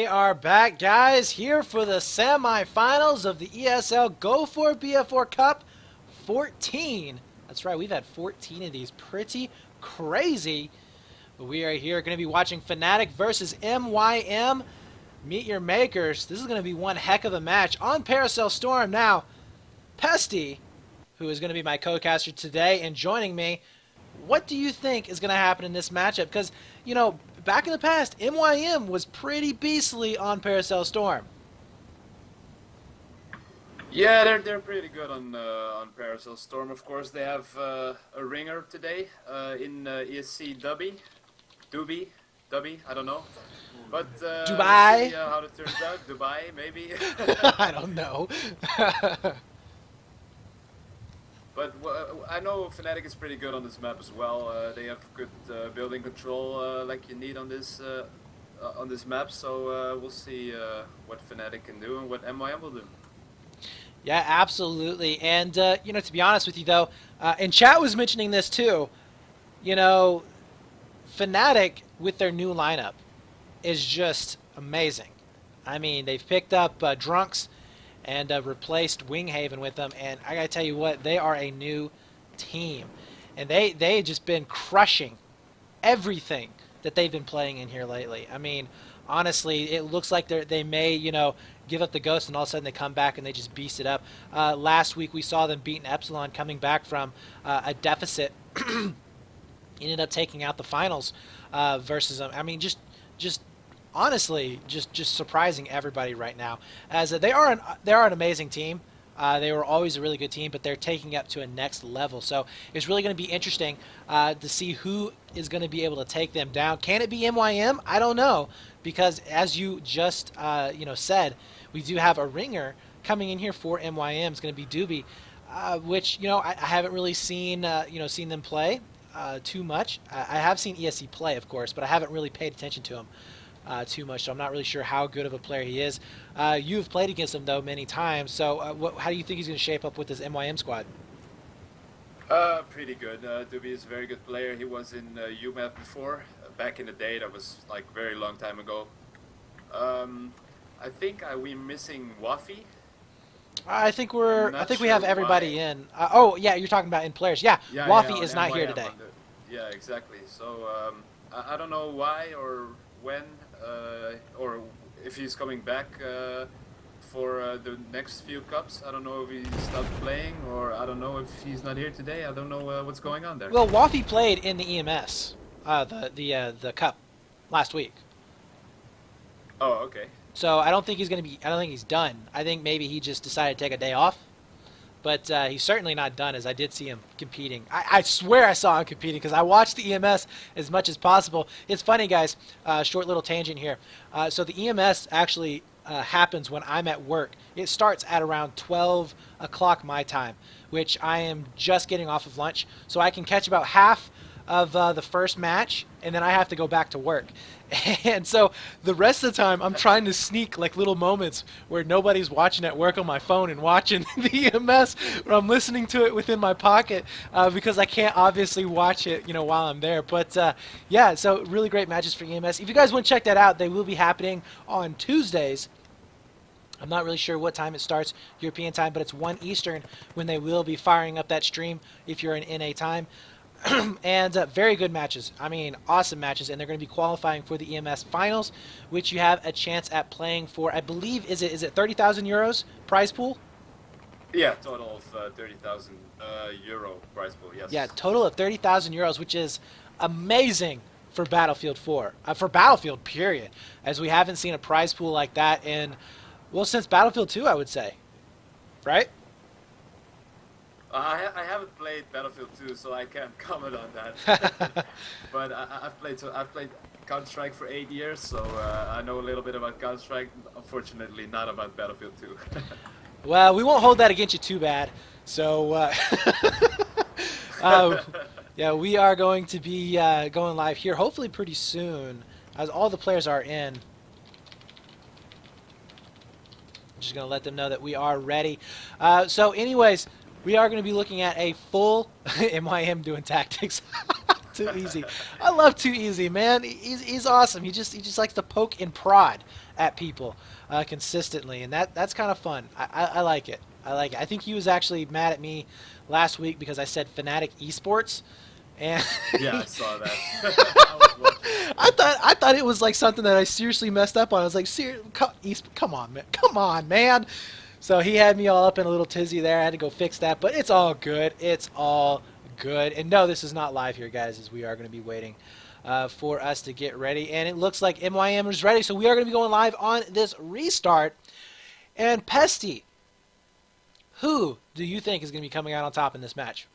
are back, guys, here for the semifinals of the ESL Go4BF4 Cup 14. That's right, we've had 14 of these. Pretty crazy. But we are here going to be watching Fnatic versus MYM. Meet your makers. This is going to be one heck of a match on Paracel Storm. Now, Pesty, who is going to be my co-caster today and joining me, what do you think is going to happen in this matchup? Because, you know, back in the past, MYM was pretty beastly on Paracel Storm. Yeah, they're pretty good on Paracel Storm. Of course, they have a ringer today in ESC Dubby, I don't know. But Dubai. we'll see how it turns out. Dubai, maybe. I don't know. But I know Fnatic is pretty good on this map as well. They have good building control like you need on this map. So we'll see what Fnatic can do and what MYM will do. Yeah, absolutely. And, you know, to be honest with you, though, and chat was mentioning this too, you know, Fnatic with their new lineup is just amazing. I mean, they've picked up Drunks and replaced Winghaven with them, and I gotta tell you what, they are a new team. And they just been crushing everything that they've been playing in here lately. I mean, honestly, it looks like they may, you know, give up the ghost and all of a sudden they come back and they just beast it up. Last week we saw them beating Epsilon coming back from a deficit. Ended up taking out the finals versus them. I mean, just honestly, just surprising everybody right now. As they are an amazing team. They were always a really good team, but they're taking up to a next level. So it's really going to be interesting to see who is going to be able to take them down. Can it be MYM? I don't know, because as you just you know, said, we do have a ringer coming in here for MYM. It's going to be Doobie, which, you know, I haven't really seen you know, seen them play too much. I have seen ESC play, of course, but I haven't really paid attention to him too much, so I'm not really sure how good of a player he is. You've played against him, though, many times, so how do you think he's going to shape up with this MYM squad? Pretty good. Doobie is a very good player. He was in UMAF before, back in the day. That was like very long time ago. I think we're missing Wafi. I think we have everybody in. Oh yeah, you're talking about in players. Yeah, Wafi is not here today. Yeah, exactly. So I don't know why or when or if he's coming back for the next few cups. I don't know if he stopped playing, or I don't know if he's not here today. I don't know what's going on there. Well, Wafi played in the EMS, the cup last week. Oh, okay. So I don't think he's going to be. I don't think he's done. I think maybe he just decided to take a day off. But he's certainly not done, as I did see him competing. I swear I saw him competing because I watched the EMS as much as possible. It's funny, guys. Short little tangent here. So the EMS actually happens when I'm at work. It starts at around 12 o'clock my time, which I am just getting off of lunch. So I can catch about half of the first match, and then I have to go back to work. And so the rest of the time I'm trying to sneak like little moments where nobody's watching at work on my phone and watching the EMS, where I'm listening to it within my pocket because I can't obviously watch it, you know, while I'm there. But yeah, so really great matches for EMS. If you guys want to check that out, they will be happening on Tuesdays. I'm not really sure what time it starts, European time, but it's 1 Eastern when they will be firing up that stream if you're in NA time. And very good matches. I mean, awesome matches, and they're going to be qualifying for the EMS finals, which you have a chance at playing for. I believe is it 30,000 euros prize pool? Yeah, total of 30,000 euro prize pool. Yes. Yeah, total of 30,000 euros, which is amazing for Battlefield 4, for Battlefield period, as we haven't seen a prize pool like that in, well, since Battlefield 2, I would say, right? I haven't played Battlefield 2, so I can't comment on that. But I've played Counter-Strike for 8 years, so I know a little bit about Counter-Strike. Unfortunately, not about Battlefield 2. Well, we won't hold that against you too bad. So, yeah, we are going to be going live here, hopefully pretty soon, as all the players are in. I'm just going to let them know that we are ready. So, anyways, we are going to be looking at a full MYM doing tactics. Too Easy. I love Too Easy, man. He's awesome. He just likes to poke and prod at people consistently, and that's kind of fun. I like it. I like it. I think he was actually mad at me last week because I said Fnatic Esports, and Yeah, I saw that. I was watching. I thought it was like something that I seriously messed up on. I was like, come on, man. So he had me all up in a little tizzy there. I had to go fix that, but it's all good. It's all good. And no, this is not live here, guys, as we are going to be waiting for us to get ready. And it looks like MYM is ready, so we are going to be going live on this restart. And Pesty, who do you think is going to be coming out on top in this match?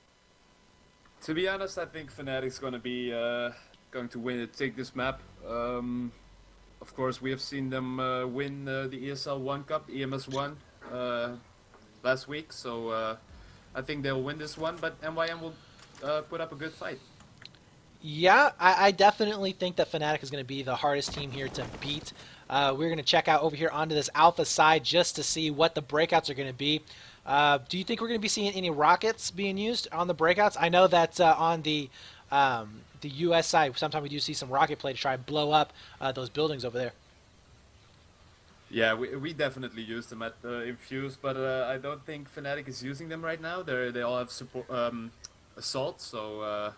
To be honest, I think Fnatic's going to be going to win it, take this map. Of course, we have seen them win the ESL 1 Cup, EMS 1, last week. So I think they'll win this one, but MYM will put up a good fight. Yeah, I definitely think that Fnatic is going to be the hardest team here to beat. We're going to check out over here onto this alpha side just to see what the breakouts are going to be. Do you think we're going to be seeing any rockets being used on the breakouts? I know that on the US side, sometimes we do see some rocket play to try and blow up those buildings over there. Yeah, we definitely use them at Infuse, but I don't think Fnatic is using them right now. They all have support assault, so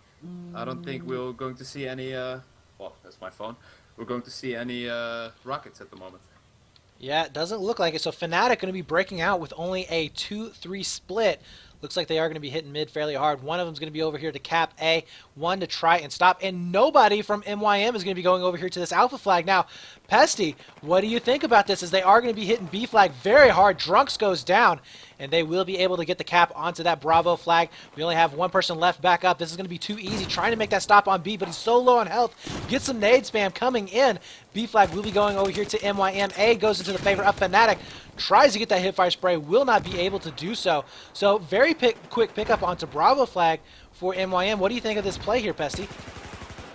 I don't think we're going to see any. Well, that's my phone. We're going to see any rockets at the moment. Yeah, it doesn't look like it. So Fnatic going to be breaking out with only a 2-3 split. Looks like they are going to be hitting mid fairly hard. One of them is going to be over here to cap A, one to try and stop, and nobody from MYM is going to be going over here to this alpha flag. Now, Pesty, what do you think about this as they are going to be hitting B flag very hard? Drunks goes down, and they will be able to get the cap onto that Bravo flag. We only have one person left back up. This is going to be Too Easy trying to make that stop on B, but he's so low on health. Get some nade spam coming in. B flag will be going over here to MYM. A goes into the favor of Fnatic. Tries to get that hipfire spray, will not be able to do so. So very quick pickup onto Bravo flag for MYM. What do you think of this play here, Pesty?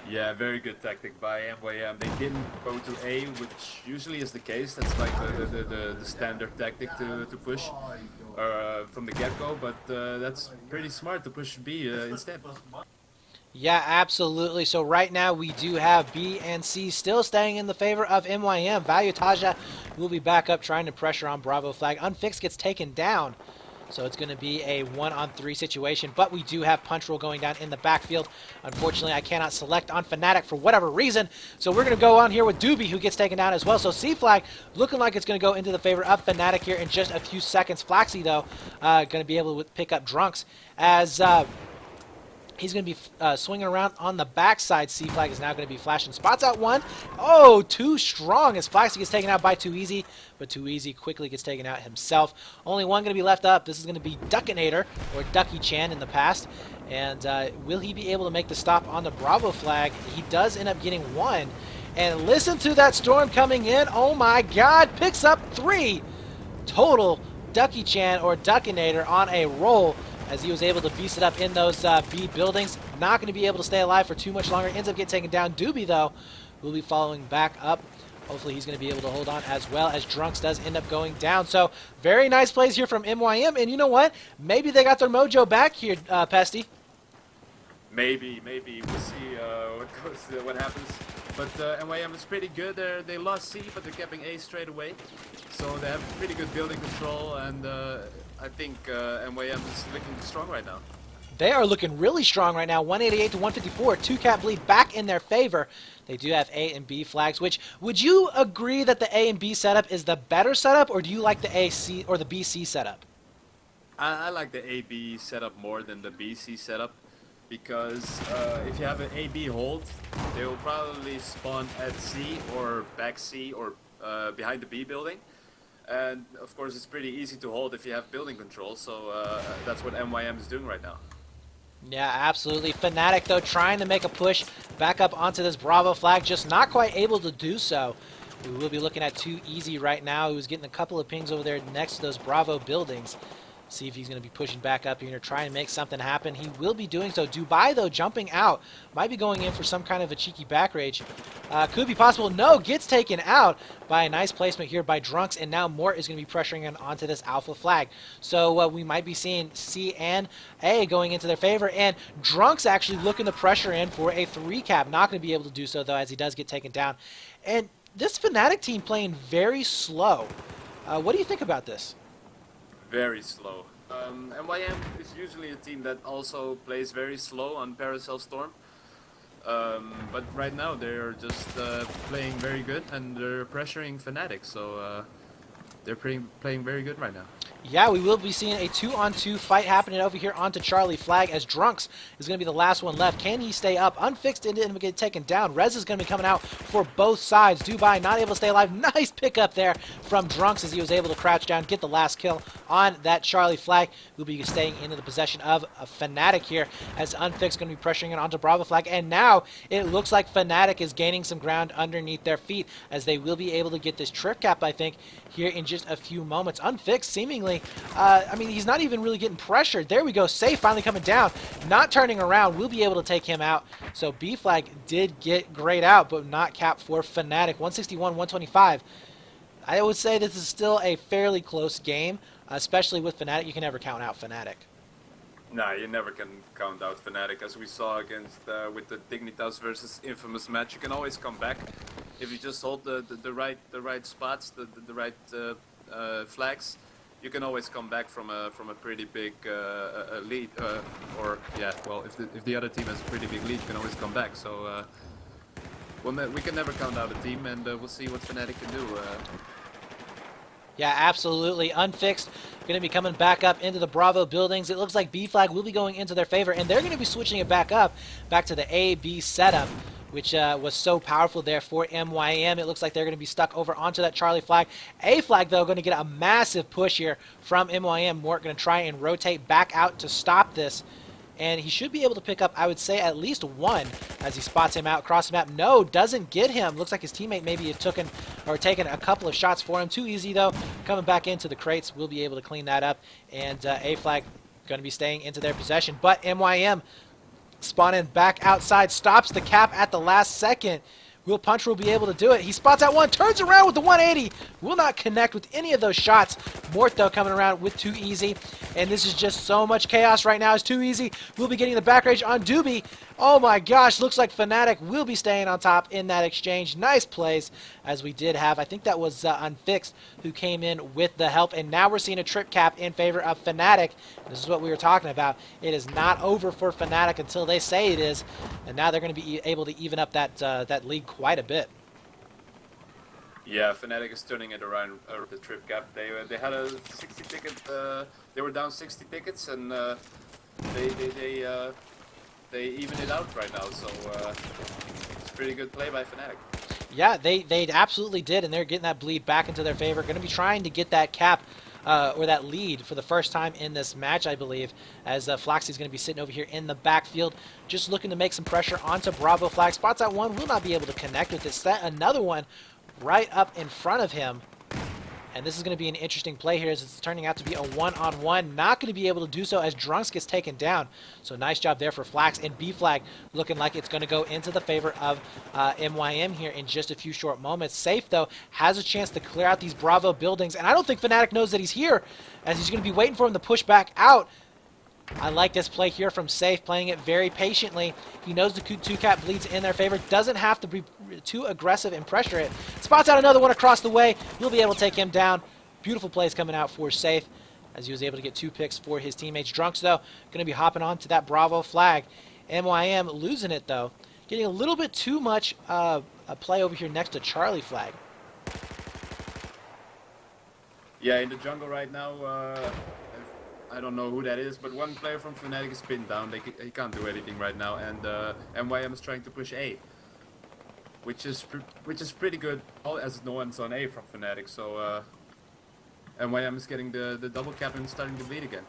Yeah, very good tactic by MYM. They didn't go to A, which usually is the case. That's like the standard tactic to push from the get-go, but that's pretty smart to push B instead. Yeah, absolutely. So right now we do have B and C still staying in the favor of MYM. Valuetaja will be back up trying to pressure on Bravo flag. Unfixed gets taken down. So it's going to be a 1-on-3 situation, but we do have Punch Roll going down in the backfield. Unfortunately, I cannot select on Fnatic for whatever reason, so we're going to go on here with Doobie, who gets taken down as well. So C-Flag looking like it's going to go into the favor of Fnatic here in just a few seconds. Flaxy, though, going to be able to pick up Drunks as... he's going to be swinging around on the backside. C-Flag is now going to be flashing spots out one. Oh, too strong as Flaxy gets taken out by Too Easy, but Too Easy quickly gets taken out himself. Only one going to be left up. This is going to be Duckinator, or Ducky Chan in the past. And will he be able to make the stop on the Bravo flag? He does end up getting one. And listen to that storm coming in. Oh my God, picks up 3 total Ducky Chan or Duckinator on a roll, as he was able to beast it up in those B buildings. Not going to be able to stay alive for too much longer. Ends up getting taken down. Doobie, though, will be following back up. Hopefully he's going to be able to hold on as well, as Drunks does end up going down. So very nice plays here from MYM. And you know what? Maybe they got their mojo back here, Pesty. Maybe. We'll see what happens. But MYM is pretty good. They lost C, but they're keeping A straight away. So they have pretty good building control, and I think MYM is looking strong right now. They are looking really strong right now. 188 to 154. 2-cap lead back in their favor. They do have A and B flags, which, would you agree that the A and B setup is the better setup, or do you like the AC or the BC setup? I like the AB setup more than the BC setup, because if you have an AB hold, they will probably spawn at C or back C or behind the B building. And of course it's pretty easy to hold if you have building control, so that's what MYM is doing right now. Yeah, absolutely. Fnatic, though, trying to make a push back up onto this Bravo flag, just not quite able to do so. We will be looking at Too Easy right now, who's getting a couple of pings over there next to those Bravo buildings. See if he's going to be pushing back up here to try and make something happen. He will be doing so. Dubai, though, jumping out. Might be going in for some kind of a cheeky back rage. Could be possible. No, gets taken out by a nice placement here by Drunks, and now Mort is going to be pressuring in onto this alpha flag. So we might be seeing C and A going into their favor, and Drunks actually looking to pressure in for a 3-cap. Not going to be able to do so, though, as he does get taken down. And this Fnatic team playing very slow. What do you think about this? Very slow. NYM is usually a team that also plays very slow on Paracel Storm. But right now they're just playing very good, and they're pressuring Fnatic, so they're playing very good right now. Yeah, we will be seeing a 2-on-2 fight happening over here onto Charlie Flag, as Drunks is going to be the last one left. Can he stay up? Unfixed and get taken down. Rez is going to be coming out for both sides. Dubai not able to stay alive. Nice pickup there from Drunks as he was able to crouch down, get the last kill on that Charlie Flag. We'll be staying into the possession of a Fnatic here, as Unfixed going to be pressuring it onto Bravo Flag. And now it looks like Fnatic is gaining some ground underneath their feet, as they will be able to get this trip cap, I think, here in just a few moments. Unfixed seemingly, I mean, he's not even really getting pressured. There we go. Safe finally coming down. Not turning around. We'll be able to take him out. So B Flag did get grayed out, but not capped for Fnatic. 161-125. I would say this is still a fairly close game, especially with Fnatic. You can never count out Fnatic. Nah, you never can count out Fnatic, as we saw against with the Dignitas versus Infamous match. You can always come back if you just hold the right spots, the right flags. You can always come back from a pretty big lead, or yeah, well, if the other team has a pretty big lead, you can always come back. So we can never count out a team, and we'll see what Fnatic can do. Yeah, absolutely. Unfixed going to be coming back up into the Bravo buildings. It looks like B Flag will be going into their favor, and they're going to be switching it back to the A-B setup, which was so powerful there for MYM. It looks like they're going to be stuck over onto that Charlie Flag. A Flag, though, going to get a massive push here from MYM. Mort going to try and rotate back out to stop this. And he should be able to pick up, I would say, at least one as he spots him out across the map. No, doesn't get him. Looks like his teammate maybe had taken a couple of shots for him. Too easy, though. Coming back into the crates, we'll be able to clean that up. And A Flag going to be staying into their possession. But MYM spawning back outside, stops the cap at the last second. Will Puncher will be able to do it. He spots out one, turns around with the 180. Will not connect with any of those shots. Mort, though, coming around with Too Easy. And this is just so much chaos right now. It's Too Easy. We'll be getting the back rage on Doobie. Oh my gosh, looks like Fnatic will be staying on top in that exchange. Nice plays, as we did have. I think that was Unfixed who came in with the help. And now we're seeing a trip cap in favor of Fnatic. This is what we were talking about. It is not over for Fnatic until they say it is. And now they're going to be able to even up that lead quite a bit. Yeah, Fnatic is turning it around the trip cap. They had a 60 ticket. They were down 60 tickets, and they even it out right now. So it's pretty good play by Fnatic. Yeah, they absolutely did, and they're getting that bleed back into their favor. Going to be trying to get that cap or that lead for the first time in this match, I believe, as Floxy's going to be sitting over here in the backfield, just looking to make some pressure onto Bravo Flag. Spots out one, will not be able to connect with it. Set another one right up in front of him. And this is going to be an interesting play here, as it's turning out to be a one-on-one. Not going to be able to do so as Drunks gets taken down. So nice job there for Flax, and B Flag looking like it's going to go into the favor of MYM here in just a few short moments. Safe, though, has a chance to clear out these Bravo buildings, and I don't think Fnatic knows that he's here, as he's going to be waiting for him to push back out. I like this play here from Safe, playing it very patiently. He knows the 2-cap bleeds in their favor. Doesn't have to be too aggressive and pressure it. Spots out another one across the way. He'll be able to take him down. Beautiful plays coming out for Safe, as he was able to get 2 picks for his teammates. Drunks, though, going to be hopping on to that Bravo Flag. MYM losing it, though. Getting a little bit too much a play over here next to Charlie Flag. Yeah, in the jungle right now, I don't know who that is, but one player from Fnatic is pinned down. He can't do anything right now, and MYM is trying to push A, which is pretty good, as no one's on A from Fnatic. So MYM is getting the double cap and starting to bleed again.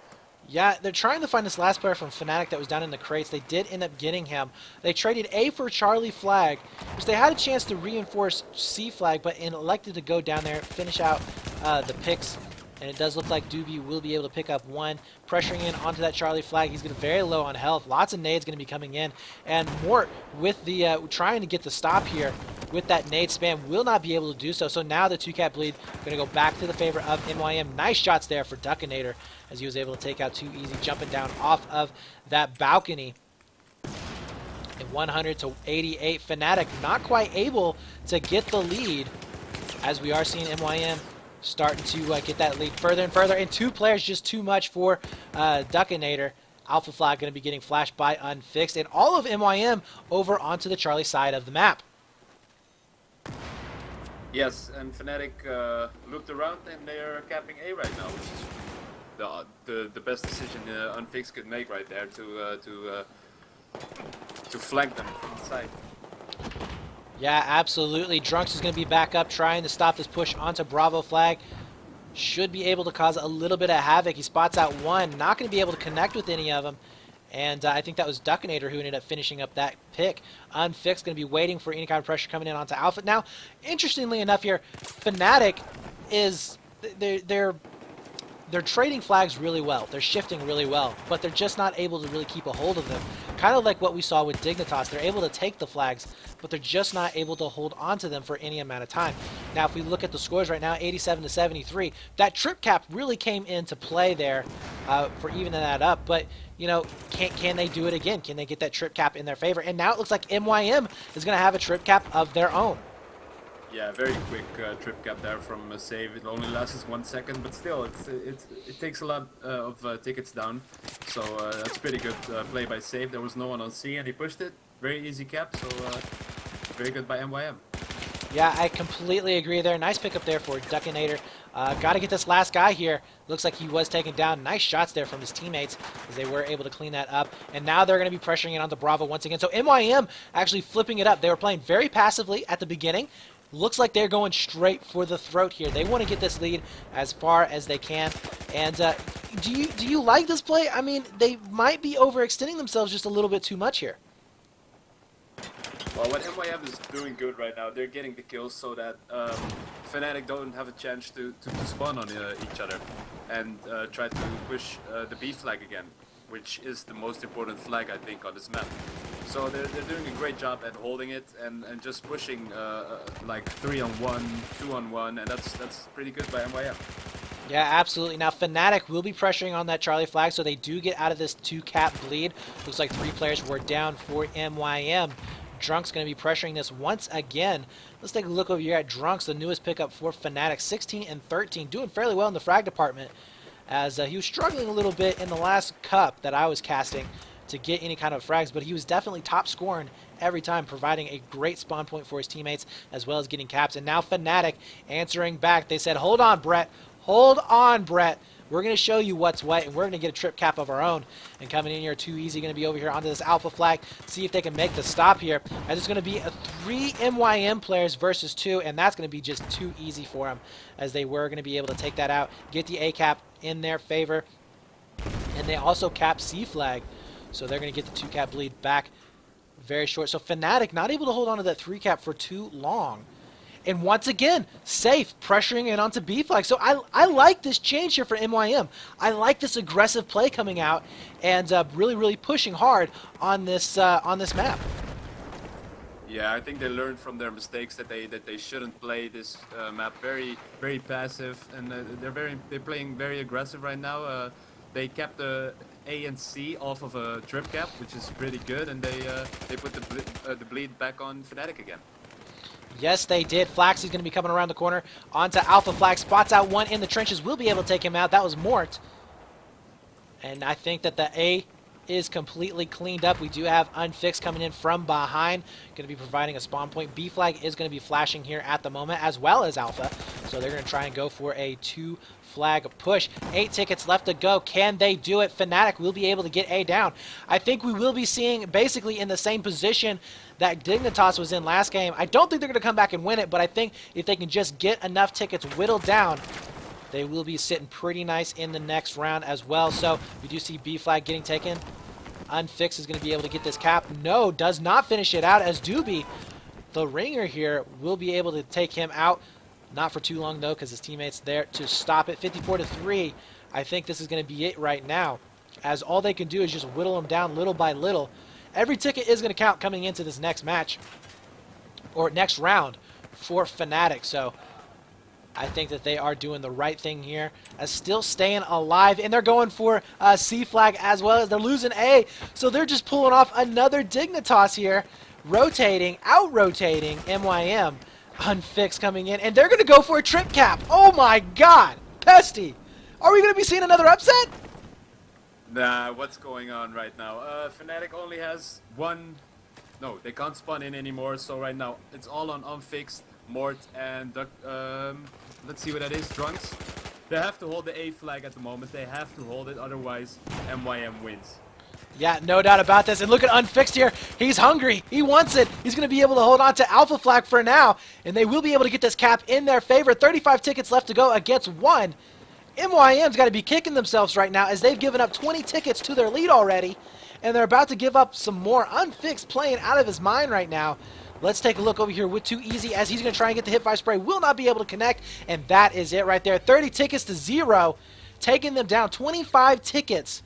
Yeah, they're trying to find this last player from Fnatic that was down in the crates. They did end up getting him. They traded A for Charlie Flag, which they had a chance to reinforce C Flag, but elected to go down there, finish out the picks And it does look like Doobie will be able to pick up one, pressuring in onto that Charlie flag. He's going to very low on health. Lots of nades going to be coming in. And Mort, with the trying to get the stop here with that nade spam, will not be able to do so. So now the 2-cap bleed going to go back to the favor of NYM. Nice shots there for Duckinator as he was able to take out 2 easy, jumping down off of that balcony. And 100 to 88. Fnatic not quite able to get the lead, as we are seeing NYM starting to get that lead further and further. And 2 players just too much for Duckinator. Alpha Flag going to be getting flashed by Unfixed. And all of NYM over onto the Charlie side of the map. Yes, and Fnatic looked around and they're capping A right now, which is the best decision Unfixed could make right there to flank them from the side. Yeah, absolutely. Drunks is going to be back up trying to stop this push onto Bravo flag. Should be able to cause a little bit of havoc. He spots out one. Not going to be able to connect with any of them. And I think that was Duckinator who ended up finishing up that pick. Unfixed going to be waiting for any kind of pressure coming in onto Alpha. Now, interestingly enough here, Fnatic is... They're trading flags really well. They're shifting really well, but they're just not able to really keep a hold of them. Kind of like what we saw with Dignitas. They're able to take the flags, but they're just not able to hold on to them for any amount of time. Now, if we look at the scores right now, 87 to 73, that trip cap really came into play there for evening that up. But, you know, can they do it again? Can they get that trip cap in their favor? And now it looks like MYM is going to have a trip cap of their own. Yeah, very quick trip cap there from Save. It only lasts 1 second, but still, it takes a lot of tickets down. So that's pretty good play by Save. There was no one on C, and he pushed it. Very easy cap, so very good by MYM. Yeah, I completely agree there. Nice pickup there for Duckinator. Got to get this last guy here. Looks like he was taken down. Nice shots there from his teammates as they were able to clean that up. And now they're going to be pressuring it onto Bravo once again. So MYM actually flipping it up. They were playing very passively at the beginning. Looks like they're going straight for the throat here. They want to get this lead as far as they can. And do you like this play? I mean, they might be overextending themselves just a little bit too much here. Well, what MYM is doing good right now, they're getting the kills so that Fnatic don't have a chance to spawn on each other and try to push the B flag again, which is the most important flag, I think, on this map. So they're doing a great job at holding it and just pushing like 3-on-1, 2-on-1, and that's pretty good by MYM. Yeah, absolutely. Now, Fnatic will be pressuring on that Charlie flag, so they do get out of this 2-cap bleed. Looks like 3 players were down for MYM. Drunk's going to be pressuring this once again. Let's take a look over here at Drunks, the newest pickup for Fnatic. 16 and 13, doing fairly well in the frag department, as he was struggling a little bit in the last cup that I was casting to get any kind of frags, but he was definitely top scoring every time, providing a great spawn point for his teammates as well as getting caps. And now Fnatic answering back. They said, hold on, Brett. Hold on, Brett. We're going to show you what's what, and we're going to get a trip cap of our own. And coming in here, Too Easy going to be over here onto this Alpha flag, see if they can make the stop here. And it's going to be a 3 MYM players versus 2, and that's going to be just too easy for them, as they were going to be able to take that out, get the A cap in their favor. And they also cap C flag, so they're going to get the 2-cap bleed back very short. So Fnatic not able to hold on to that 3-cap for too long. And once again, Safe pressuring it onto B flag. So I like this change here for MYM. I like this aggressive play coming out and really, really pushing hard on this map. Yeah, I think they learned from their mistakes that they shouldn't play this map very passive, and they're playing very aggressive right now. They kept the A and C off of a trip cap, which is pretty good, and they put the bleed back on Fnatic again. Yes, they did. Flaxy's going to be coming around the corner onto Alpha Flag. Spots out one in the trenches. Will be able to take him out. That was Mort. And I think that the A is completely cleaned up. We do have Unfixed coming in from behind. Going to be providing a spawn point. B flag is going to be flashing here at the moment, as well as Alpha. So they're going to try and go for a 2-flag push. 8 tickets left to go. Can they do it? Fnatic will be able to get A down. I think we will be seeing basically in the same position that Dignitas was in last game. I don't think they're going to come back and win it, but I think if they can just get enough tickets whittled down, they will be sitting pretty nice in the next round as well. So we do see B flag getting taken. Unfixed is going to be able to get this cap. No, does not finish it out, as Doobie, the ringer here, will be able to take him out. Not for too long, though, because his teammate's there to stop it. 54-3. I think this is going to be it right now, as all they can do is just whittle them down little by little. Every ticket is going to count coming into this next match, or next round, for Fnatic. So I think that they are doing the right thing here, as still staying alive, and they're going for C flag as well, as they're losing A. So they're just pulling off another Dignitas here, rotating, out-rotating MYM. Unfixed coming in, and they're going to go for a trip cap. Oh my god, Pesty, are we going to be seeing another upset? Nah, what's going on right now? Fnatic only has one. No, they can't spawn in anymore. So right now it's all on unfixed, Mort, and let's see what that is. Drunks. They have to hold the A flag at the moment. They have to hold it, otherwise MYM wins. Yeah, no doubt about this. And look at Unfixed here. He's hungry. He wants it. He's going to be able to hold on to Alpha Flag for now. And they will be able to get this cap in their favor. 35 tickets left to go against 1. MYM's got to be kicking themselves right now, as they've given up 20 tickets to their lead already. And they're about to give up some more. Unfixed playing out of his mind right now. Let's take a look over here with Too Easy, as he's going to try and get the hip fire spray. Will not be able to connect. And that is it right there. 30 tickets to 0. Taking them down. 25 tickets.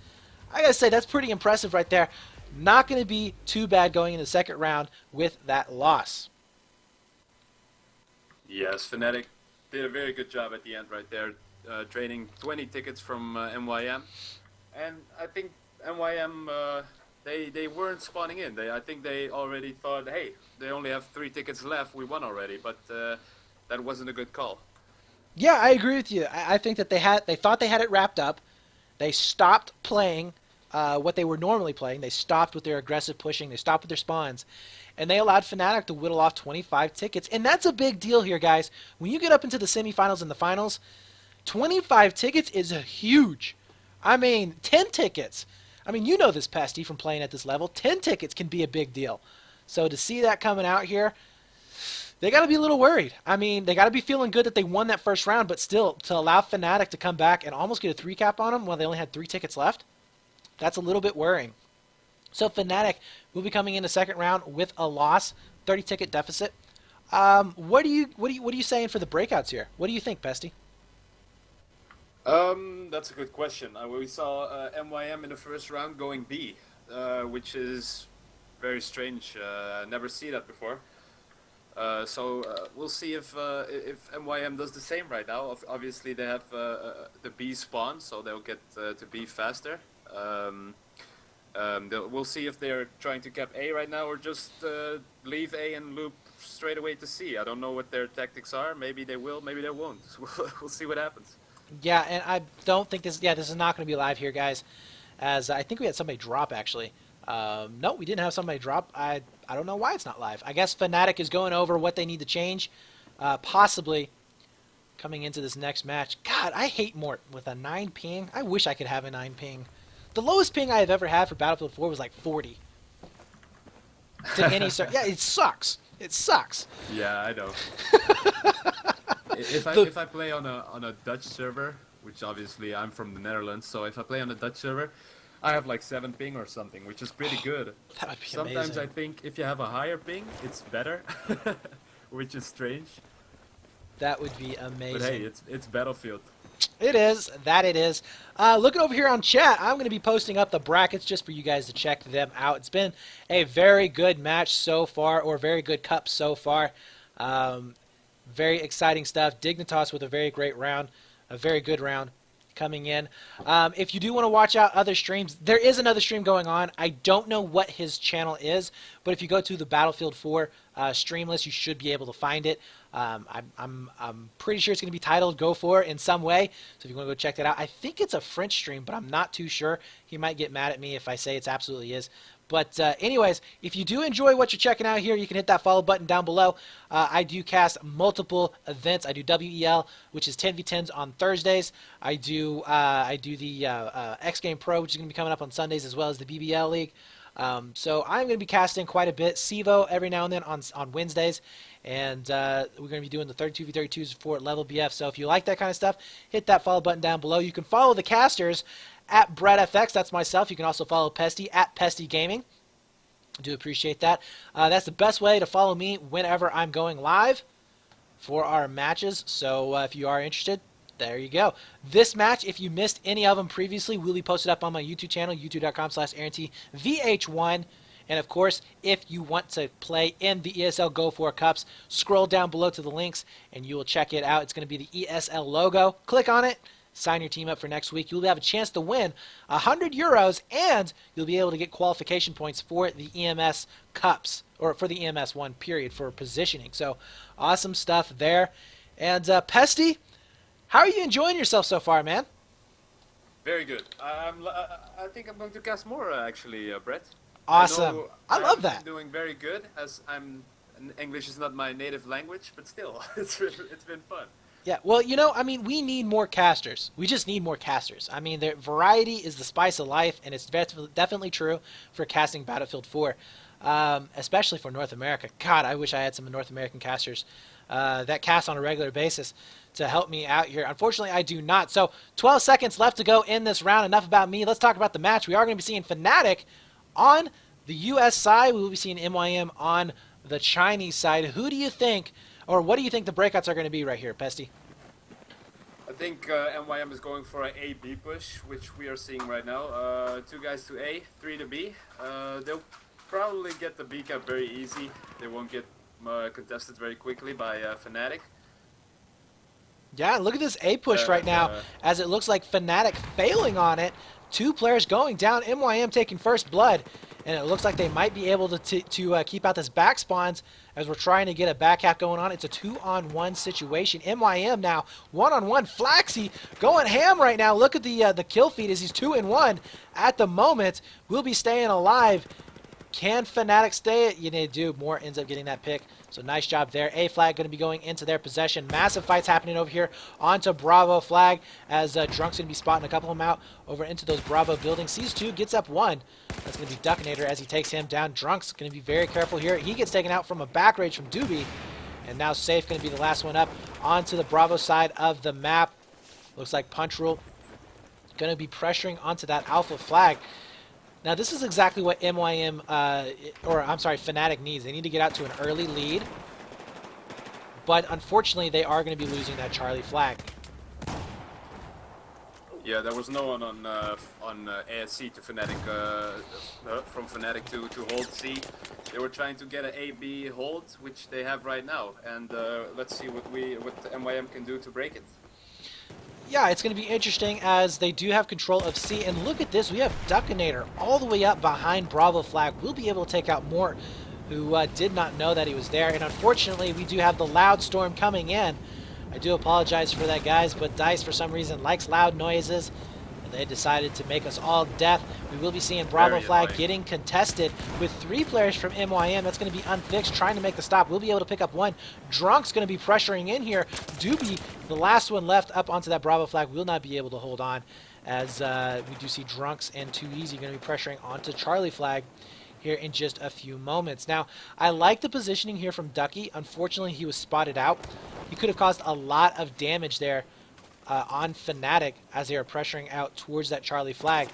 I gotta say, that's pretty impressive right there. Not going to be too bad going into the second round with that loss. Yes, Fnatic did a very good job at the end right there, draining 20 tickets from MYM. And I think MYM, they weren't spawning in. I think they already thought, hey, they only have 3 tickets left, we won already. But that wasn't a good call. Yeah, I agree with you. I think that they thought they had it wrapped up. They stopped playing what they were normally playing. They stopped with their aggressive pushing. They stopped with their spawns. And they allowed Fnatic to whittle off 25 tickets. And that's a big deal here, guys. When you get up into the semifinals and the finals, 25 tickets is huge. I mean, 10 tickets. I mean, you know this, Pesty, from playing at this level. 10 tickets can be a big deal. So to see that coming out here, they got to be a little worried. I mean, they got to be feeling good that they won that first round, but still, to allow Fnatic to come back and almost get a 3 cap on them while they only had 3 tickets left, that's a little bit worrying. So Fnatic will be coming in the second round with a loss, 30 ticket deficit. What are you saying for the breakouts here? What do you think, Pesty? That's a good question. We saw MYM in the first round going B, which is very strange. Never see that before. So we'll see if MYM does the same right now. Obviously, they have the B spawn, so they'll get to B faster. We'll see if they're trying to cap A right now or just leave A and loop straight away to C. I don't know what their tactics are. Maybe they will, maybe they won't. We'll see what happens. Yeah, and I don't think this is not going to be live here, guys, as I think we had somebody drop, actually. No, we didn't have somebody drop. I don't know why it's not live. I guess Fnatic is going over what they need to change, possibly coming into this next match. God, I hate Mort with a 9 ping. I wish I could have a 9 ping. The lowest ping I have ever had for Battlefield 4 was like 40. To any yeah, it sucks. It sucks. Yeah, I know. If I play on a Dutch server, which obviously I'm from the Netherlands, so if I play on a Dutch server, I have like 7 ping or something, which is pretty good. That would be Sometimes amazing. I think if you have a higher ping, it's better, which is strange. That would be amazing. But hey, it's Battlefield. It is. That it is. Looking over here on chat, I'm going to be posting up the brackets just for you guys to check them out. It's been a very good match so far, or very good cup so far. Very exciting stuff. Dignitas with a very great round, a very good round coming in. If you do want to watch out other streams, there is another stream going on. I don't know what his channel is, but if you go to the Battlefield 4 stream list, you should be able to find it. I'm pretty sure it's going to be titled Go4 in some way, so if you want to go check that out. I think it's a French stream, but I'm not too sure. He might get mad at me if I say it absolutely is. But anyways, if you do enjoy what you're checking out here, you can hit that follow button down below. I do cast multiple events. I do WEL, which is 10v10s on Thursdays. I do the X Game Pro, which is going to be coming up on Sundays, as well as the BBL League. So I'm going to be casting quite a bit. CEVO every now and then on Wednesdays. And we're going to be doing the 32v32s for Level BF. So if you like that kind of stuff, hit that follow button down below. You can follow the casters at BrettFX. That's myself. You can also follow Pesty at Pesty Gaming. I do appreciate that. That's the best way to follow me whenever I'm going live. for our matches. So if you are interested, there you go. This match, if you missed any of them previously, will be posted up on my YouTube channel, youtube.com/AaronTVH1. And of course, if you want to play in the ESL Go4 Cups, scroll down below to the links and you will check it out. It's going to be the ESL logo. Click on it, sign your team up for next week. You'll have a chance to win €100 and you'll be able to get qualification points for the EMS Cups, or for the EMS 1 period, for positioning. So awesome stuff there. And Pesty, how are you enjoying yourself so far, man? Very good. I think I'm going to cast more, actually, Brett. Awesome. I love that. I'm doing very good, as English is not my native language, but still, it's been fun. Yeah, well, you know, I mean, we need more casters. We just need more casters. I mean, variety is the spice of life, and it's definitely true for casting Battlefield 4, especially for North America. God, I wish I had some North American casters that cast on a regular basis to help me out here. Unfortunately, I do not. So 12 seconds left to go in this round. Enough about me. Let's talk about the match. We are going to be seeing Fnatic on the U.S. side. We will be seeing MYM on the Chinese side. Who do you think, or what do you think the breakouts are going to be right here, Pesty? I think MYM is going for an A-B push, which we are seeing right now. 2 guys to A, 3 to B. They'll probably get the B cap very easy. They won't get contested very quickly by Fnatic. Yeah, look at this A push right now, as it looks like Fnatic failing on it. 2 players going down, MYM taking first blood, and it looks like they might be able to keep out this back spawns as we're trying to get a back half going on. It's a 2-on-1 situation. MYM now 1-on-1. Flaxy going ham right now. Look at the kill feed as he's 2-in-1 at the moment. Will be staying alive. Can Fnatic stay it? You need to do. Moore ends up getting that pick. So nice job there. A flag going to be going into their possession. Massive fights happening over here onto Bravo flag as Drunk's going to be spotting a couple of them out over into those Bravo buildings. Sees 2, gets up 1. That's going to be Duckinator as he takes him down. Drunk's going to be very careful here. He gets taken out from a back rage from Doobie. And now Safe going to be the last one up onto the Bravo side of the map. Looks like Punch Rule going to be pressuring onto that Alpha flag. Now, this is exactly what MYM, Fnatic needs. They need to get out to an early lead. But unfortunately, they are going to be losing that Charlie flag. Yeah, there was no one on ASC to Fnatic, from Fnatic to hold C. They were trying to get an A-B hold, which they have right now. And let's see what MYM can do to break it. Yeah, it's going to be interesting as they do have control of C. And look at this. We have Duckinator all the way up behind Bravo flag. We'll be able to take out Mort, who did not know that he was there. And unfortunately, we do have the Loud Storm coming in. I do apologize for that, guys, but DICE, for some reason, likes loud noises. And they decided to make us all deaf. We will be seeing Bravo flag getting contested with 3 players from MYM. That's going to be unfixed, trying to make the stop. We'll be able to pick up 1. Drunk's going to be pressuring in here. Doobie, the last one left up onto that Bravo flag, will not be able to hold on, as we do see Drunks and Too Easy going to be pressuring onto Charlie flag here in just a few moments. Now, I like the positioning here from Ducky. Unfortunately, he was spotted out. He could have caused a lot of damage there on Fnatic as they are pressuring out towards that Charlie flag.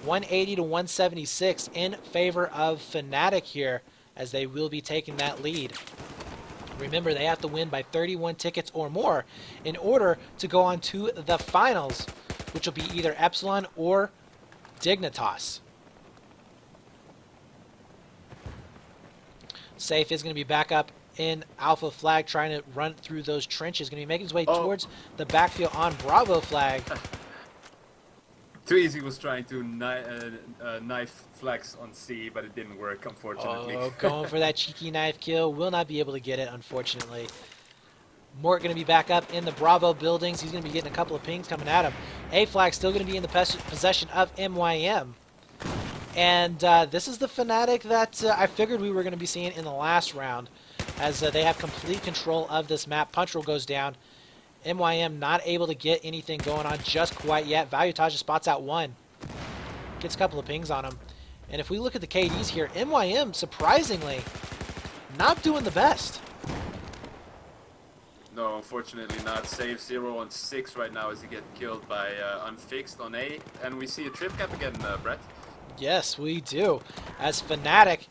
180 to 176 in favor of Fnatic here, as they will be taking that lead. Remember, they have to win by 31 tickets or more in order to go on to the finals, which will be either Epsilon or Dignitas. Safe is going to be back up in Alpha flag, trying to run through those trenches. Going to be making his way towards the backfield on Bravo flag. Too Easy was trying to knife flex on C, but it didn't work, unfortunately. Oh, going for that cheeky knife kill. Will not be able to get it, unfortunately. Mort going to be back up in the Bravo buildings. He's going to be getting a couple of pings coming at him. A flag still going to be in the possession of MYM. And this is the Fnatic that I figured we were going to be seeing in the last round, as they have complete control of this map. Punch Roll goes down. MYM not able to get anything going on just quite yet. Valutage spots out 1. Gets a couple of pings on him. And if we look at the KDs here, MYM, surprisingly, not doing the best. No, unfortunately not. Save 0 on 6 right now as he gets killed by Unfixed on A. And we see a trip cap again, Brett. Yes, we do. As Fnatic,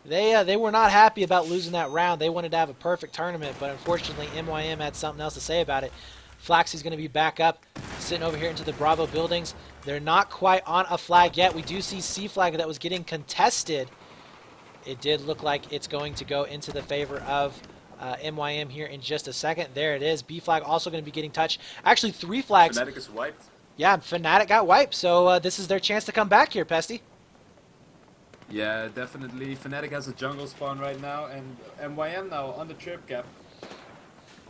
They were not happy about losing that round. They wanted to have a perfect tournament, but unfortunately MYM had something else to say about it. Flaxy's going to be back up, sitting over here into the Bravo buildings. They're not quite on a flag yet. We do see C flag that was getting contested. It did look like it's going to go into the favor of MYM here in just a second. There it is. B flag also going to be getting touched. Actually, 3 flags. Fnatic is wiped. Yeah, Fnatic got wiped, so this is their chance to come back here, Pesty. Yeah, definitely. Fnatic has a jungle spawn right now, and MYM now on the trip cap.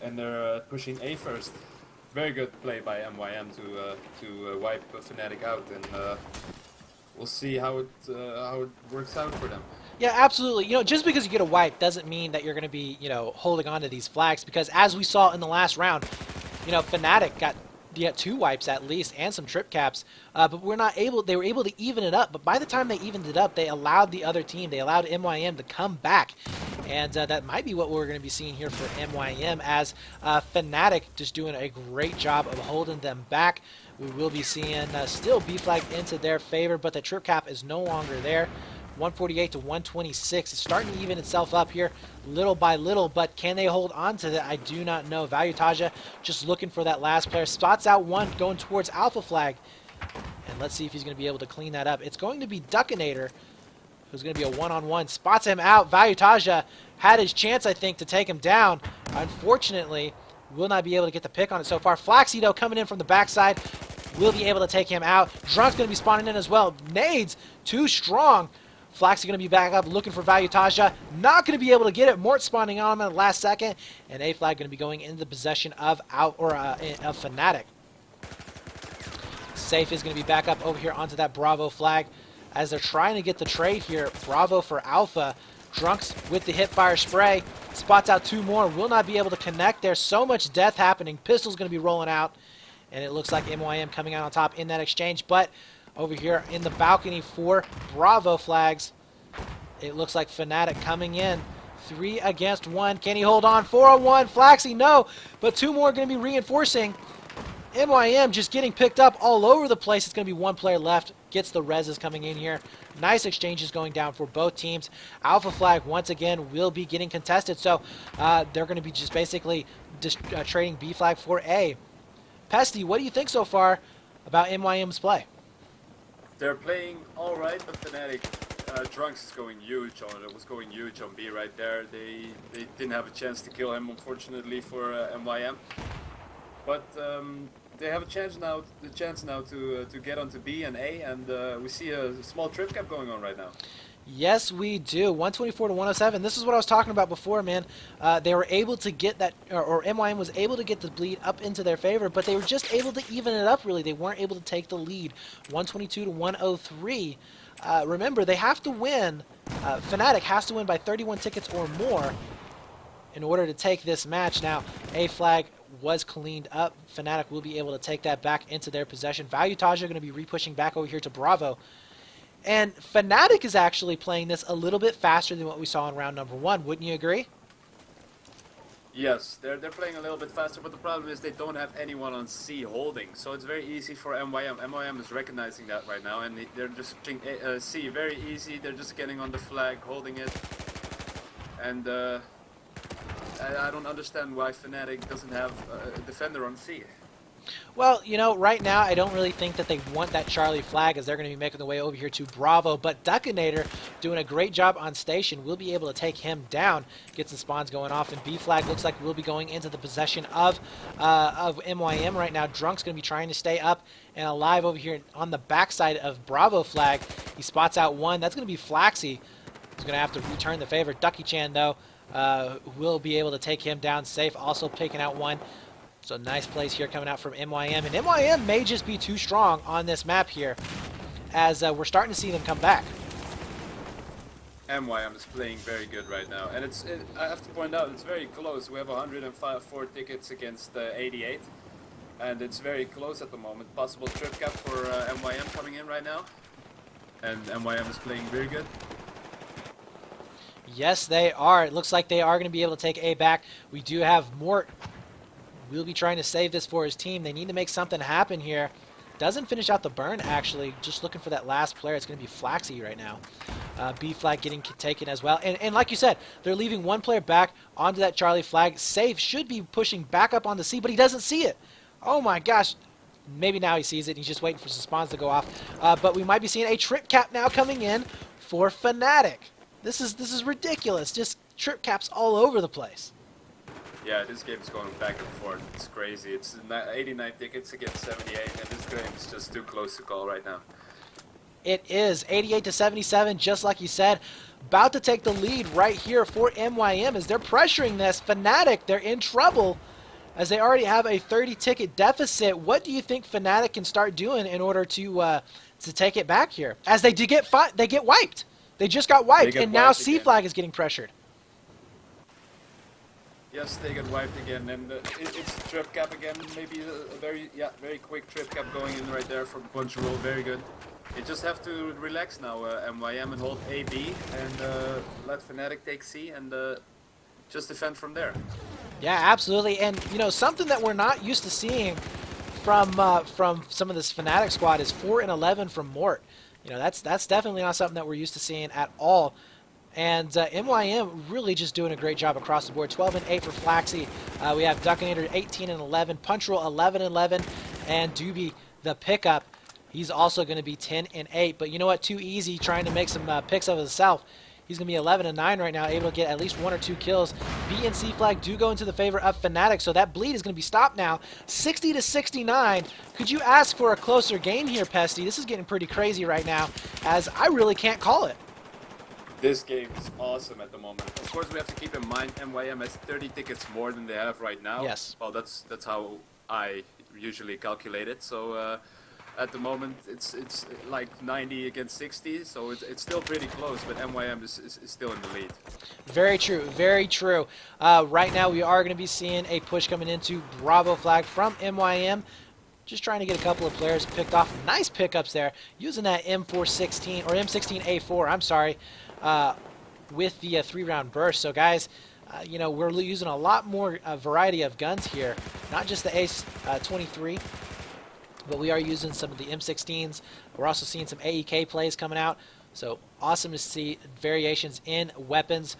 And they're pushing A first. Very good play by MYM to wipe Fnatic out, and we'll see how it works out for them. Yeah, absolutely. You know, just because you get a wipe doesn't mean that you're going to be, you know, holding on to these flags, because as we saw in the last round, you know, Fnatic got 2 wipes at least and some trip caps, but they were able to even it up. But by the time they evened it up, they allowed the other team, they allowed MYM to come back. And that might be what we're going to be seeing here for MYM, as Fnatic just doing a great job of holding them back. We will be seeing still B flag into their favor, but the trip cap is no longer there. 148 to 126. It's starting to even itself up here little by little, but can they hold on to that? I do not know. Valuetaja just looking for that last player. Spots out one going towards Alpha Flag. And let's see if he's going to be able to clean that up. It's going to be Duckinator, who's going to be a one-on-one. Spots him out. Valuetaja had his chance, I think, to take him down. Unfortunately, will not be able to get the pick on it so far. Flaxy, though, coming in from the backside, will be able to take him out. Drunk's going to be spawning in as well. Nades, too strong. Flaxy going to be back up looking for Valuetaja. Not going to be able to get it. Mort spawning on him at the last second. And A flag going to be going into the possession of Fnatic. Safe is going to be back up over here onto that Bravo flag as they're trying to get the trade here. Bravo for Alpha. Drunks with the hipfire spray. Spots out 2 more. Will not be able to connect. There's so much death happening. Pistol's going to be rolling out. And it looks like MYM coming out on top in that exchange. But over here in the balcony for Bravo flags, it looks like Fnatic coming in. 3 against 1. Can he hold on? 4-on-1. Flaxy, no. But 2 more going to be reinforcing. MYM just getting picked up all over the place. It's going to be 1 player left. Gets the reses coming in here. Nice exchanges going down for both teams. Alpha flag, once again, will be getting contested. So they're going to be just basically trading B flag for A. Pesty, what do you think so far about MYM's play? They're playing all right, but Fnatic, Drunks is going huge on it. Was going huge on B right there. They didn't have a chance to kill him, unfortunately, for MYM. But they have a chance now. The chance now to get onto B and A, and we see a small trip cap going on right now. Yes, we do. 124 to 107. This is what I was talking about before, man. They were able to get that, or MYM was able to get the bleed up into their favor, but they were just able to even it up, really. They weren't able to take the lead. 122 to 103. Remember, they have to win. Fnatic has to win by 31 tickets or more in order to take this match. Now, A flag was cleaned up. Fnatic will be able to take that back into their possession. Valuetaja going to be repushing back over here to Bravo. And Fnatic is actually playing this a little bit faster than what we saw in round number 1. Wouldn't you agree? Yes, they're playing a little bit faster, but the problem is they don't have anyone on C holding. So it's very easy for MYM. MYM is recognizing that right now, and they're just playing C very easy. They're just getting on the flag, holding it. And I don't understand why Fnatic doesn't have a defender on C. Well, you know, right now I don't really think that they want that Charlie flag, as they're going to be making their way over here to Bravo. But Duckinator doing a great job on station. Will be able to take him down. Get some spawns going off. And B flag looks like we'll be going into the possession of MYM right now. Drunk's going to be trying to stay up and alive over here on the backside of Bravo flag. He spots out 1. That's going to be Flaxy. He's going to have to return the favor. Ducky-chan, though, will be able to take him down safe. Also taking out 1. So nice plays here coming out from MYM. And MYM may just be too strong on this map here, as we're starting to see them come back. MYM is playing very good right now. And I have to point out, it's very close. We have 104 tickets against 88. And it's very close at the moment. Possible trip cap for MYM coming in right now. And MYM is playing very good. Yes, they are. It looks like they are going to be able to take A back. We do have Mort. We'll be trying to save this for his team. They need to make something happen here. Doesn't finish out the burn, actually. Just looking for that last player. It's going to be Flaxy right now. B flag getting taken as well. And like you said, they're leaving one player back onto that Charlie flag. Safe should be pushing back up onto C, but he doesn't see it. Oh my gosh. Maybe now he sees it. He's just waiting for some spawns to go off. But we might be seeing a trip cap now coming in for Fnatic. This is ridiculous. Just trip caps all over the place. Yeah, this game is going back and forth. It's crazy. It's 89 tickets against 78, and this game is just too close to call right now. It is 88 to 77, just like you said. About to take the lead right here for MYM as they're pressuring this. Fnatic, they're in trouble as they already have a 30-ticket deficit. What do you think Fnatic can start doing in order to take it back here? As they get wiped. They just got wiped, and now C flag is getting pressured. Yes, they get wiped again, and it's a trip cap again. Maybe a very quick trip cap going in right there from Punchyroll. Very good. You just have to relax now, MYM, and hold AB, and let Fnatic take C, and just defend from there. Yeah, absolutely. And you know, something that we're not used to seeing from some of this Fnatic squad is 4 and 11 from Mort. You know, that's definitely not something that we're used to seeing at all. And MYM really just doing a great job across the board. 12 and 8 for Flaxy. We have Duckinator 18 and 11, Punchyroll 11 and 11, and Doobie the pickup. He's also going to be 10 and 8. But you know what? Too easy trying to make some picks of himself. He's going to be 11 and 9 right now, able to get at least 1 or 2 kills. B and C flag do go into the favor of Fnatic, so that bleed is going to be stopped now. 60 to 69. Could you ask for a closer game here, Pesty? This is getting pretty crazy right now, as I really can't call it. This game is awesome at the moment. Of course, we have to keep in mind MYM has 30 tickets more than they have right now. Yes. Well, that's how I usually calculate it. So at the moment, it's like 90 against 60, so it's still pretty close. But MYM is still in the lead. Very true. Very true. Right now, we are going to be seeing a push coming into Bravo flag from MYM. Just trying to get a couple of players picked off. Nice pickups there, using that M416 or M16A4. I'm sorry. With the 3-round burst. So guys, you know, we're using a lot more variety of guns here, not just the Ace 23, but we are using some of the M16s. We're also seeing some AEK plays coming out, so awesome to see variations in weapons.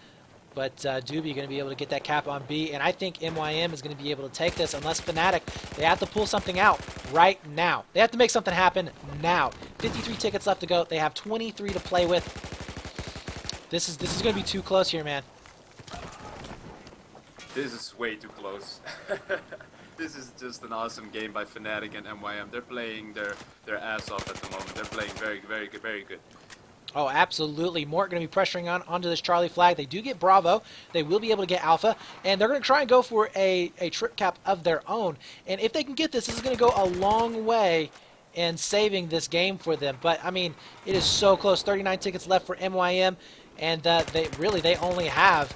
But Doobie going to be able to get that cap on B, and I think MYM is going to be able to take this unless Fnatic, they have to pull something out right now. They have to make something happen now. 53 tickets left to go. They have 23 to play with. This is going to be too close here, man. This is way too close. This is just an awesome game by Fnatic and MYM. They're playing their ass off at the moment. They're playing very, very good, very good. Oh, absolutely. Mort going to be pressuring onto this Charlie flag. They do get Bravo. They will be able to get Alpha, and they're going to try and go for a trip cap of their own. And if they can get this, this is going to go a long way in saving this game for them. But I mean, it is so close. 39 tickets left for MYM. And they only have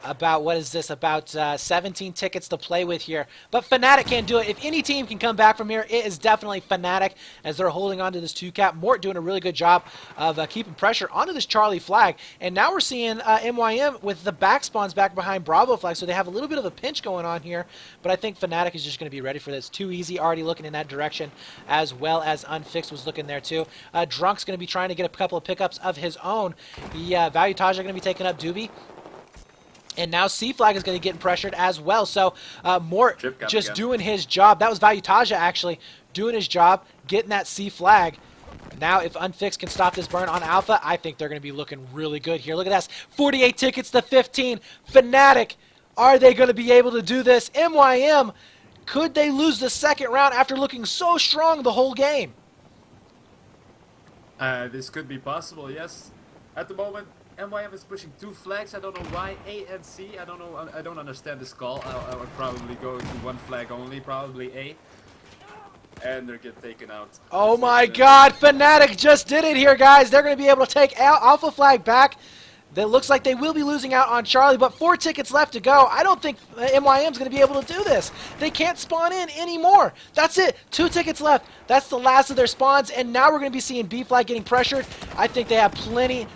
about, what is this, about 17 tickets to play with here. But Fnatic can't do it. If any team can come back from here, it is definitely Fnatic as they're holding on to this 2-cap. Mort doing a really good job of keeping pressure onto this Charlie flag. And now we're seeing MYM with the back spawns back behind Bravo flag, so they have a little bit of a pinch going on here. But I think Fnatic is just going to be ready for this. Too easy already looking in that direction, as well as Unfixed was looking there too. Drunk's going to be trying to get a couple of pickups of his own. The Valutage are going to be taking up Doobie. And now C flag is going to get pressured as well. So Mort just doing his job. That was Valutage actually doing his job, getting that C flag. Now if Unfixed can stop this burn on Alpha, I think they're going to be looking really good here. Look at this. 48 tickets to 15. Fnatic, are they going to be able to do this? MYM, could they lose the second round after looking so strong the whole game? This could be possible, yes. At the moment, MYM is pushing 2 flags. I don't know why. A and C. I don't know. I don't understand this call. I would probably go to 1 flag only. Probably A. And they're getting taken out. Oh my God! Fnatic just did it here, guys. They're going to be able to take Alpha flag back. That looks like they will be losing out on Charlie, but 4 tickets left to go. I don't think MYM is going to be able to do this. They can't spawn in anymore. That's it. 2 tickets left. That's the last of their spawns, and now we're going to be seeing B flag getting pressured. I think they have plenty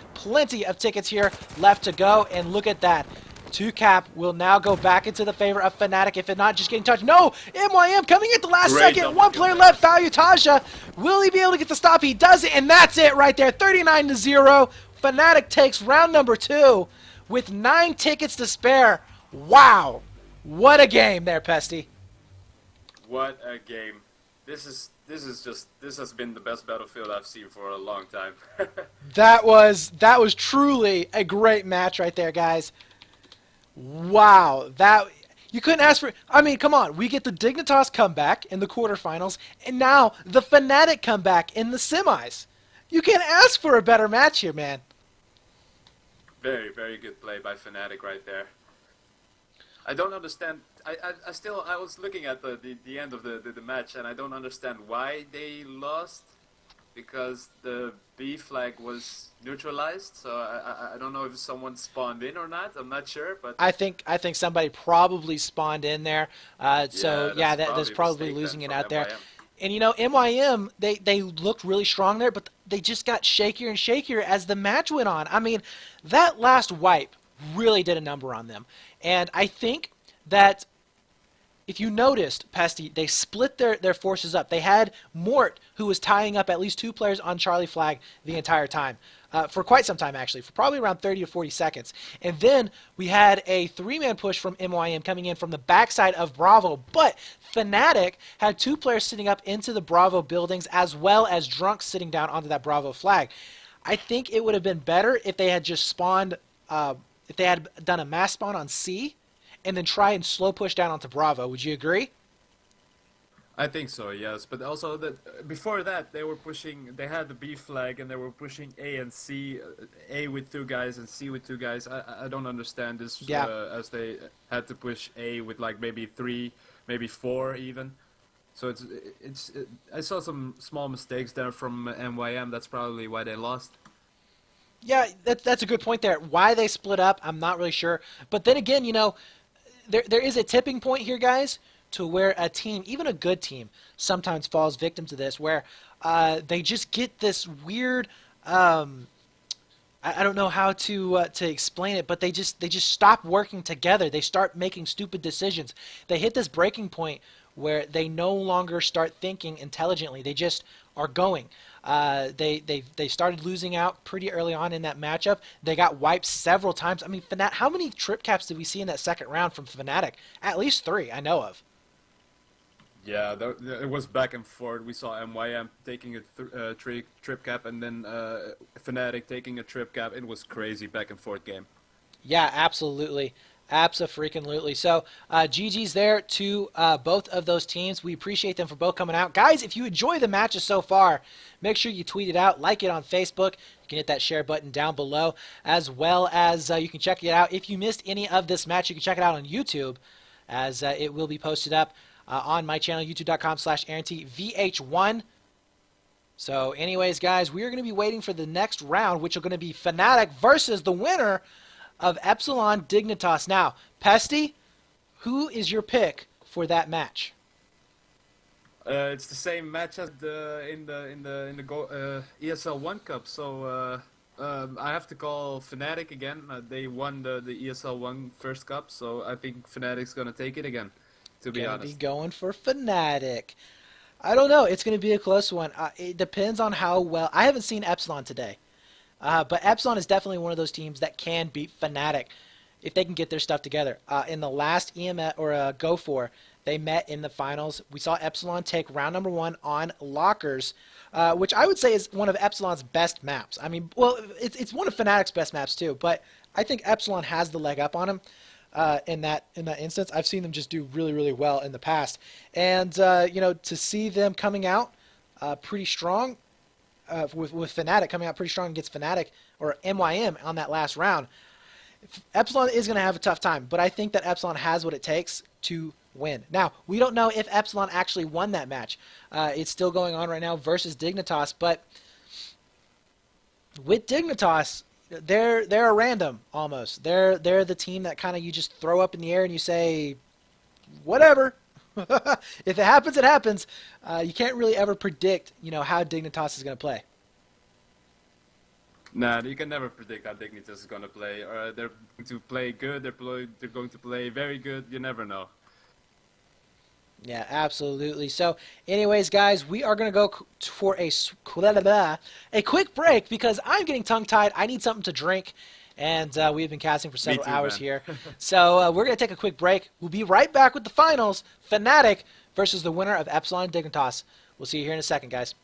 of tickets here left to go, and look at that. 2-cap will now go back into the favor of Fnatic, if it not just getting touched. No! MYM coming at the last second. 1 player left, Valutage. Will he be able to get the stop? He does it, and that's it right there. 39-0. Fnatic takes round number 2 with 9 tickets to spare. Wow. What a game there, Pesty. What a game! This has been the best Battlefield I've seen for a long time. That was truly a great match right there, guys. Wow, that you couldn't ask for. I mean, come on, we get the Dignitas comeback in the quarterfinals, and now the Fnatic comeback in the semis. You can't ask for a better match here, man. Very, very good play by Fnatic right there. I don't understand. I was looking at the end of the match, and I don't understand why they lost, because the B flag was neutralized. So I don't know if someone spawned in or not. I'm not sure, but I think somebody probably spawned in there. So yeah, that's probably losing it out there. MYM. And you know, MYM, they looked really strong there, but they just got shakier and shakier as the match went on. I mean, that last wipe really did a number on them. And I think that if you noticed, Pesty, they split their forces up. They had Mort, who was tying up at least 2 players on Charlie flag the entire time. For quite some time, actually, for probably around 30 to 40 seconds. And then we had a 3-man push from MYM coming in from the backside of Bravo. But Fnatic had 2 players sitting up into the Bravo buildings, as well as Drunks sitting down onto that Bravo flag. I think it would have been better if they had just spawned, if they had done a mass spawn on C, and then try and slow push down onto Bravo. Would you agree? I think so, yes. But also that before that, they were pushing. They had the B flag, and they were pushing A and C, A with 2 guys and C with 2 guys. I don't understand this. Yeah. As they had to push A with like maybe 3, maybe 4 even. So I saw some small mistakes there from MYM. That's probably why they lost. Yeah, that's a good point there. Why they split up, I'm not really sure. But then again, you know, there is a tipping point here, guys, to where a team, even a good team, sometimes falls victim to this, where they just get this weird. I don't know how to explain it, but they just stop working together. They start making stupid decisions. They hit this breaking point where they no longer start thinking intelligently. They just are going. They started losing out pretty early on in that matchup. They got wiped several times. I mean, how many trip caps did we see in that second round from Fnatic? At least 3, I know of. Yeah, it was back and forth. We saw MYM taking a trip cap, and then Fnatic taking a trip cap. It was crazy back and forth game. Yeah, absolutely. Abso-freaking-lutely. So, GG's there to both of those teams. We appreciate them for both coming out. Guys, if you enjoy the matches so far, make sure you tweet it out, like it on Facebook. You can hit that share button down below, as well as you can check it out. If you missed any of this match, you can check it out on YouTube, as it will be posted up on my channel, youtube.com/AaronTVH1. So anyways, guys, we are going to be waiting for the next round, which are going to be Fnatic versus the winner of Epsilon Dignitas. Now, Pesty, who is your pick for that match? It's the same match as in the ESL 1 Cup. So I have to call Fnatic again. They won the ESL 1 first cup, so I think Fnatic's gonna take it again. To be honest, be going for Fnatic. I don't know. It's going to be a close one. It depends on how well. I haven't seen Epsilon today. But Epsilon is definitely one of those teams that can beat Fnatic if they can get their stuff together. In the last EMS or Go4, they met in the finals. We saw Epsilon take round number 1 on Lockers, which I would say is one of Epsilon's best maps. I mean, well, it's one of Fnatic's best maps too, but I think Epsilon has the leg up on them in that instance. I've seen them just do really, really well in the past. And, you know, to see them coming out pretty strong, with Fnatic coming out pretty strong against Fnatic or MYM on that last round, Epsilon is going to have a tough time, but I think that Epsilon has what it takes to win. Now, we don't know if Epsilon actually won that match. It's still going on right now versus Dignitas, but with Dignitas, they're a random almost. They're the team that kind of you just throw up in the air and you say, whatever. If it happens, it happens. You can't really ever predict, you know, how Dignitas is going to play. Nah, you can never predict how Dignitas is going to play. They're going to play good. They're going to play very good. You never know. Yeah, absolutely. So, anyways, guys, we are going to go for a quick break because I'm getting tongue-tied. I need something to drink, and we've been casting for Me several too, hours man. here. So, we're going to take a quick break. We'll be right back with the finals, Fnatic versus the winner of Epsilon Dignitas. We'll see you here in a second, guys.